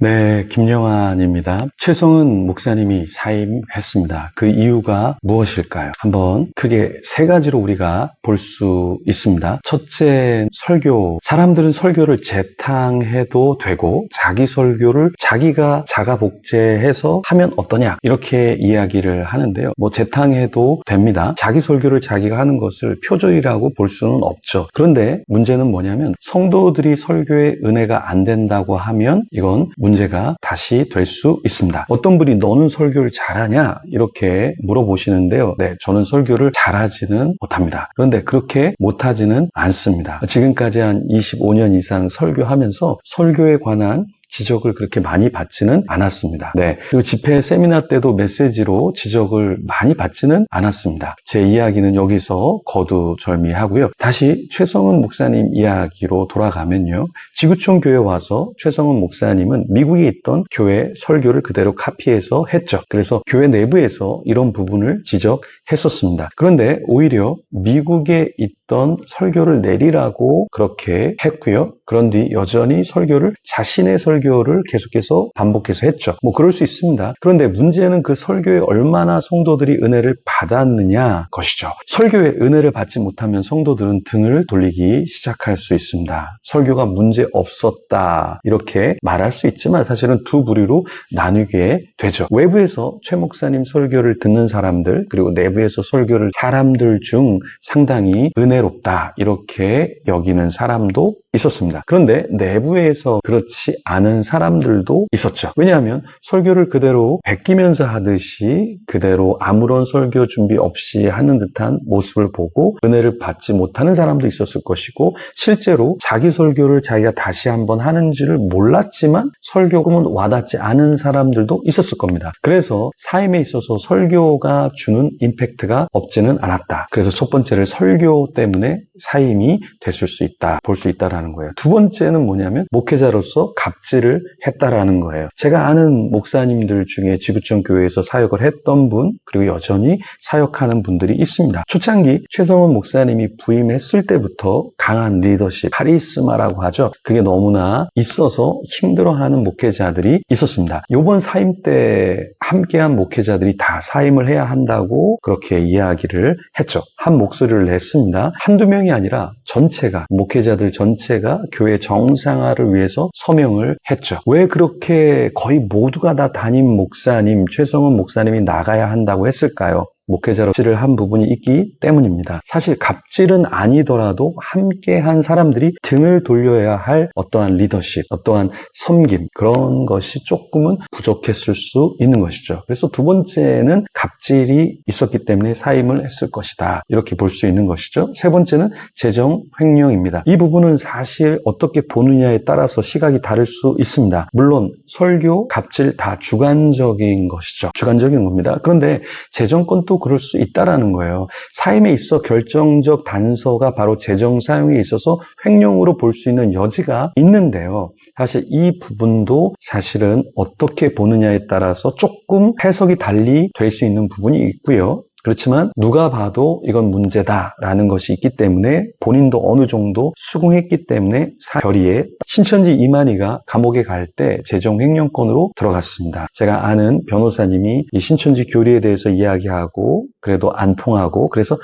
네, 김영환입니다. 최성은 목사님이 사임했습니다. 그 이유가 무엇일까요? 한번 크게 세 가지로 우리가 볼 수 있습니다. 첫째, 설교. 사람들은 설교를 재탕해도 되고 자기 설교를 자기가 자가복제해서 하면 어떠냐 이렇게 이야기를 하는데요. 재탕해도 됩니다. 자기 설교를 자기가 하는 것을 표절이라고 볼 수는 없죠. 그런데 문제는 뭐냐면 성도들이 설교에 은혜가 안 된다고 하면 이건 문제가 다시 될 수 있습니다. 어떤 분이 너는 설교를 잘하냐? 이렇게 물어보시는데요. 네, 저는 설교를 잘하지는 못합니다. 그런데 그렇게 못하지는 않습니다. 지금까지 한 25년 이상 설교하면서 설교에 관한 지적을 그렇게 많이 받지는 않았습니다. 네. 그리고 집회 세미나 때도 메시지로 지적을 많이 받지는 않았습니다. 제 이야기는 여기서 거두절미하고요. 다시 최성은 목사님 이야기로 돌아가면요. 지구촌 교회 와서 최성은 목사님은 미국에 있던 교회 설교를 그대로 카피해서 했죠. 그래서 교회 내부에서 이런 부분을 지적했었습니다. 그런데 오히려 미국에 있던 설교를 내리라고 그렇게 했고요. 그런 뒤 여전히 자신의 설교를 계속해서 반복해서 했죠. 그럴 수 있습니다. 그런데 문제는 그 설교에 얼마나 성도들이 은혜를 받았느냐 것이죠. 설교에 은혜를 받지 못하면 성도들은 등을 돌리기 시작할 수 있습니다. 설교가 문제 없었다 이렇게 말할 수 있지만 사실은 두 부류로 나뉘게 되죠. 외부에서 최 목사님 설교를 듣는 사람들 그리고 내부에서 설교를 사람들 중 상당히 은혜롭다 이렇게 여기는 사람도 있었습니다. 그런데 내부에서 그렇지 않은 사람들도 있었죠. 왜냐하면 설교를 그대로 베끼면서 하듯이 그대로 아무런 설교 준비 없이 하는 듯한 모습을 보고 은혜를 받지 못하는 사람도 있었을 것이고 실제로 자기 설교를 자기가 다시 한번 하는 줄을 몰랐지만 설교금은 와닿지 않은 사람들도 있었을 겁니다. 그래서 사임에 있어서 설교가 주는 임팩트가 없지는 않았다. 그래서 첫 번째를 설교 때문에 사임이 됐을 수 있다, 볼 수 있다라는 거예요. 두 번째는 뭐냐면 목회자로서 갑질을 했다라는 거예요. 제가 아는 목사님들 중에 지구촌 교회에서 사역을 했던 분 그리고 여전히 사역하는 분들이 있습니다. 초창기 최성은 목사님이 부임했을 때부터 강한 리더십, 카리스마라고 하죠. 그게 너무나 있어서 힘들어하는 목회자들이 있었습니다. 이번 사임 때 함께한 목회자들이 다 사임을 해야 한다고 그렇게 이야기를 했죠. 한 목소리를 냈습니다. 한두 명이 아니라 전체가 목회자들 전체가 교회 정상화를 위해서 서명을 했죠. 왜 그렇게 거의 모두가 다 담임 목사님, 최성은 목사님이 나가야 한다고 했을까요? 목회자로 갑질을 한 부분이 있기 때문입니다. 사실 갑질은 아니더라도 함께한 사람들이 등을 돌려야 할 어떠한 리더십, 어떠한 섬김 그런 것이 조금은 부족했을 수 있는 것이죠. 그래서 두 번째는 갑질이 있었기 때문에 사임을 했을 것이다. 이렇게 볼 수 있는 것이죠. 세 번째는 재정 횡령입니다. 이 부분은 사실 어떻게 보느냐에 따라서 시각이 다를 수 있습니다. 물론 설교, 갑질 다 주관적인 것이죠. 주관적인 겁니다. 그런데 재정권도 그럴 수 있다라는 거예요. 사임에 있어 결정적 단서가 바로 재정 사용에 있어서 횡령으로 볼 수 있는 여지가 있는데요. 사실 이 부분도 사실은 어떻게 보느냐에 따라서 조금 해석이 달리 될 수 있는 부분이 있고요. 그렇지만 누가 봐도 이건 문제다라는 것이 있기 때문에 본인도 어느 정도 수긍했기 때문에 결의에 신천지 이만희가 감옥에 갈 때 재정횡령건으로 들어갔습니다. 제가 아는 변호사님이 이 신천지 교리에 대해서 이야기하고 그래도 안 통하고 그래서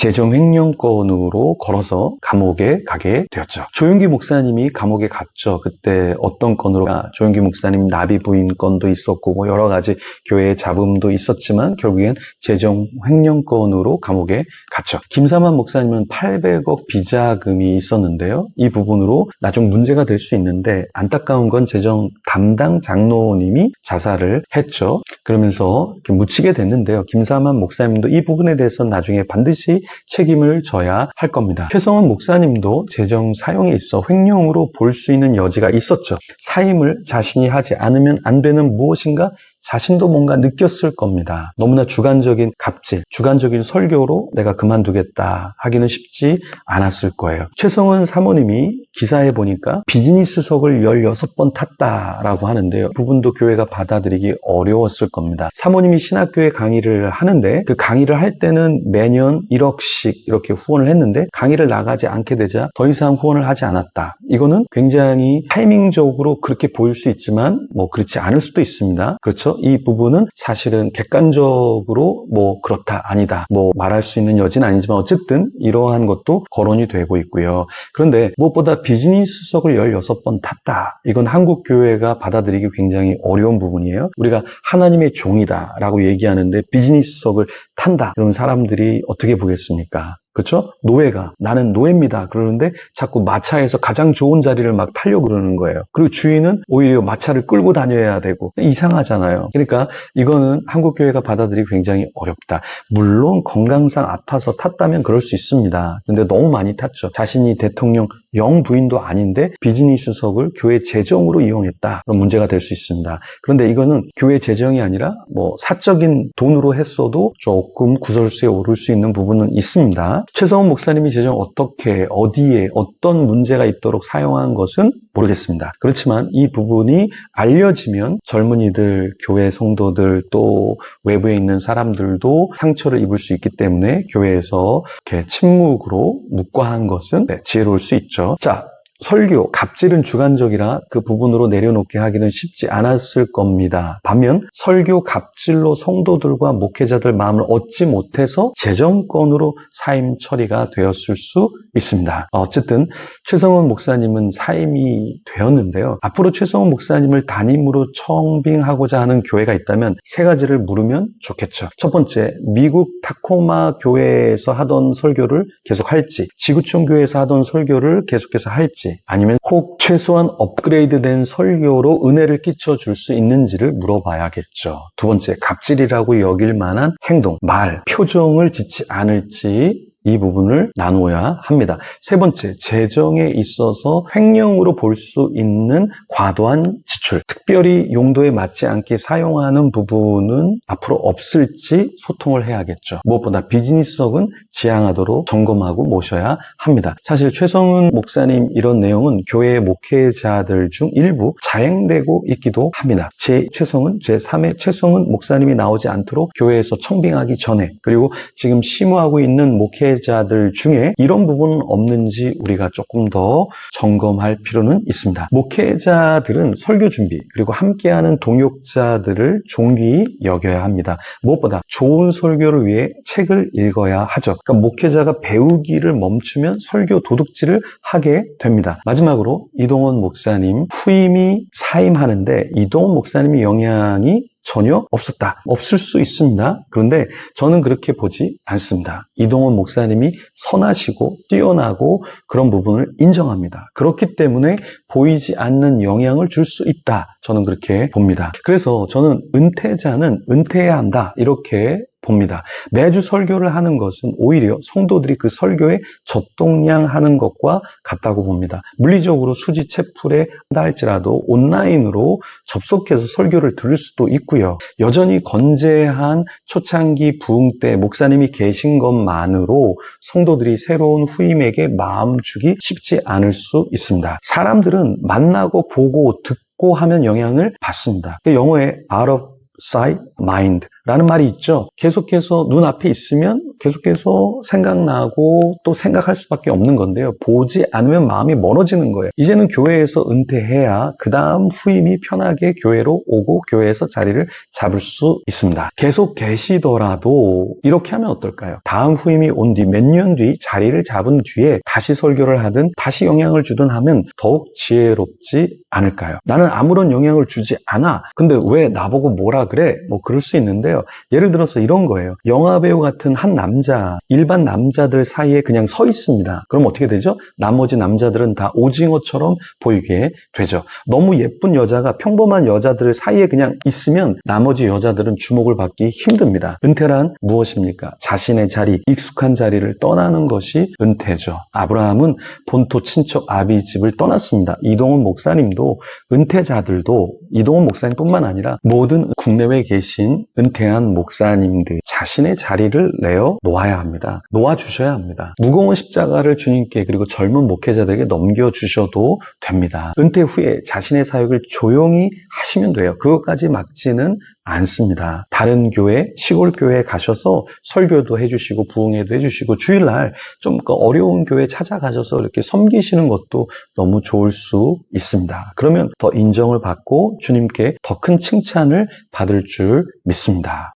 재정횡령건으로 걸어서 감옥에 가게 되었죠. 조용기 목사님이 감옥에 갔죠. 그때 어떤 건으로 조용기 목사님 나비 부인 건도 있었고 여러 가지 교회의 잡음도 있었지만 결국엔 재정 횡령건으로 감옥에 갔죠. 김사만 목사님은 800억 비자금이 있었는데요. 이 부분으로 나중 문제가 될 수 있는데 안타까운 건 재정 담당 장로님이 자살을 했죠. 그러면서 이렇게 묻히게 됐는데요. 김사만 목사님도 이 부분에 대해서는 나중에 반드시 책임을 져야 할 겁니다. 최성은 목사님도 재정 사용에 있어 횡령으로 볼 수 있는 여지가 있었죠. 사임을 자신이 하지 않으면 안 되는 무엇인가 자신도 뭔가 느꼈을 겁니다. 너무나 주관적인 갑질, 주관적인 설교로 내가 그만두겠다 하기는 쉽지 않았을 거예요. 최성은 사모님이 기사에 보니까 비즈니스석을 16번 탔다라고 하는데요. 부분도 교회가 받아들이기 어려웠을 겁니다. 사모님이 신학교에 강의를 하는데 그 강의를 할 때는 매년 1억씩 이렇게 후원을 했는데 강의를 나가지 않게 되자 더 이상 후원을 하지 않았다. 이거는 굉장히 타이밍적으로 그렇게 보일 수 있지만 그렇지 않을 수도 있습니다. 그렇죠? 이 부분은 사실은 객관적으로 그렇다 아니다 말할 수 있는 여지는 아니지만 어쨌든 이러한 것도 거론이 되고 있고요. 그런데 무엇보다 비즈니스석을 16번 탔다. 이건 한국 교회가 받아들이기 굉장히 어려운 부분이에요. 우리가 하나님의 종이다 라고 얘기하는데 비즈니스석을 탄다. 그런 사람들이 어떻게 보겠습니까? 그렇죠? 노예가 나는 노예입니다. 그러는데 자꾸 마차에서 가장 좋은 자리를 막 타려고 그러는 거예요. 그리고 주인은 오히려 마차를 끌고 다녀야 되고 이상하잖아요. 그러니까 이거는 한국 교회가 받아들이기 굉장히 어렵다. 물론 건강상 아파서 탔다면 그럴 수 있습니다. 근데 너무 많이 탔죠. 자신이 대통령 영부인도 아닌데 비즈니스석을 교회 재정으로 이용했다. 그런 문제가 될 수 있습니다. 그런데 이거는 교회 재정이 아니라 사적인 돈으로 했어도 조금 구설수에 오를 수 있는 부분은 있습니다. 최성은 목사님이 재정 어떻게, 어디에, 어떤 문제가 있도록 사용한 것은 모르겠습니다. 그렇지만 이 부분이 알려지면 젊은이들, 교회 성도들 또 외부에 있는 사람들도 상처를 입을 수 있기 때문에 교회에서 이렇게 침묵으로 묵과한 것은 지혜로울 수 있죠. 자, 설교, 갑질은 주관적이라 그 부분으로 내려놓게 하기는 쉽지 않았을 겁니다. 반면 설교, 갑질로 성도들과 목회자들 마음을 얻지 못해서 재정권으로 사임 처리가 되었을 수 있습니다. 어쨌든 최성은 목사님은 사임이 되었는데요. 앞으로 최성은 목사님을 담임으로 청빙하고자 하는 교회가 있다면 세 가지를 물으면 좋겠죠. 첫 번째, 미국 타코마 교회에서 하던 설교를 계속할지, 지구촌 교회에서 하던 설교를 계속해서 할지, 아니면 혹 최소한 업그레이드된 설교로 은혜를 끼쳐줄 수 있는지를 물어봐야겠죠. 두 번째, 갑질이라고 여길 만한 행동, 말, 표정을 짓지 않을지 이 부분을 나누어야 합니다. 세 번째, 재정에 있어서 횡령으로 볼 수 있는 과도한 지출, 특별히 용도에 맞지 않게 사용하는 부분은 앞으로 없을지 소통을 해야겠죠. 무엇보다 비즈니스석은 지양하도록 점검하고 모셔야 합니다. 사실 최성은 목사님 이런 내용은 교회 목회자들 중 일부 자행되고 있기도 합니다. 최성은, 제3의 최성은 목사님이 나오지 않도록 교회에서 청빙하기 전에, 그리고 지금 심우하고 있는 목회자들 중에 이런 부분은 없는지 우리가 조금 더 점검할 필요는 있습니다. 목회자들은 설교 준비 그리고 함께하는 동역자들을 존귀히 여겨야 합니다. 무엇보다 좋은 설교를 위해 책을 읽어야 하죠. 그러니까 목회자가 배우기를 멈추면 설교 도둑질을 하게 됩니다. 마지막으로 이동원 목사님 후임이 사임하는데 이동원 목사님의 영향이 전혀 없었다. 없을 수 있습니다. 그런데 저는 그렇게 보지 않습니다. 이동원 목사님이 선하시고 뛰어나고 그런 부분을 인정합니다. 그렇기 때문에 보이지 않는 영향을 줄 수 있다. 저는 그렇게 봅니다. 그래서 저는 은퇴자는 은퇴해야 한다. 이렇게 봅니다. 매주 설교를 하는 것은 오히려 성도들이 그 설교에 젖동냥하는 것과 같다고 봅니다. 물리적으로 수지 채플에 한다 할지라도 온라인으로 접속해서 설교를 들을 수도 있고요. 여전히 건재한 초창기 부흥 때 목사님이 계신 것만으로 성도들이 새로운 후임에게 마음 주기 쉽지 않을 수 있습니다. 사람들은 만나고 보고 듣고 하면 영향을 받습니다. 영어에 out of sight, mind 라는 말이 있죠. 계속해서 눈앞에 있으면 계속해서 생각나고 또 생각할 수밖에 없는 건데요. 보지 않으면 마음이 멀어지는 거예요. 이제는 교회에서 은퇴해야 그 다음 후임이 편하게 교회로 오고 교회에서 자리를 잡을 수 있습니다. 계속 계시더라도 이렇게 하면 어떨까요? 다음 후임이 온 뒤 몇 년 뒤 자리를 잡은 뒤에 다시 설교를 하든 다시 영향을 주든 하면 더욱 지혜롭지 않을까요? 나는 아무런 영향을 주지 않아. 근데 왜 나보고 뭐라 그래? 그럴 수 있는데요. 예를 들어서 이런 거예요. 영화배우 같은 한 일반 남자들 사이에 그냥 서 있습니다. 그럼 어떻게 되죠? 나머지 남자들은 다 오징어처럼 보이게 되죠. 너무 예쁜 여자가 평범한 여자들 사이에 그냥 있으면 나머지 여자들은 주목을 받기 힘듭니다. 은퇴란 무엇입니까? 자신의 자리, 익숙한 자리를 떠나는 것이 은퇴죠. 아브라함은 본토 친척 아비 집을 떠났습니다. 이동훈 목사님도 은퇴자들도 이동훈 목사님뿐만 아니라 모든 국내외에 계신 은퇴한 목사님들 자신의 자리를 내어 놓아야 합니다. 놓아주셔야 합니다. 무거운 십자가를 주님께 그리고 젊은 목회자들에게 넘겨주셔도 됩니다. 은퇴 후에 자신의 사역을 조용히 하시면 돼요. 그것까지 막지는 않습니다. 다른 교회, 시골 교회에 가셔서 설교도 해주시고 부흥회도 해주시고 주일날 좀 어려운 교회 찾아가셔서 이렇게 섬기시는 것도 너무 좋을 수 있습니다. 그러면 더 인정을 받고 주님께 더 큰 칭찬을 받을 줄 믿습니다.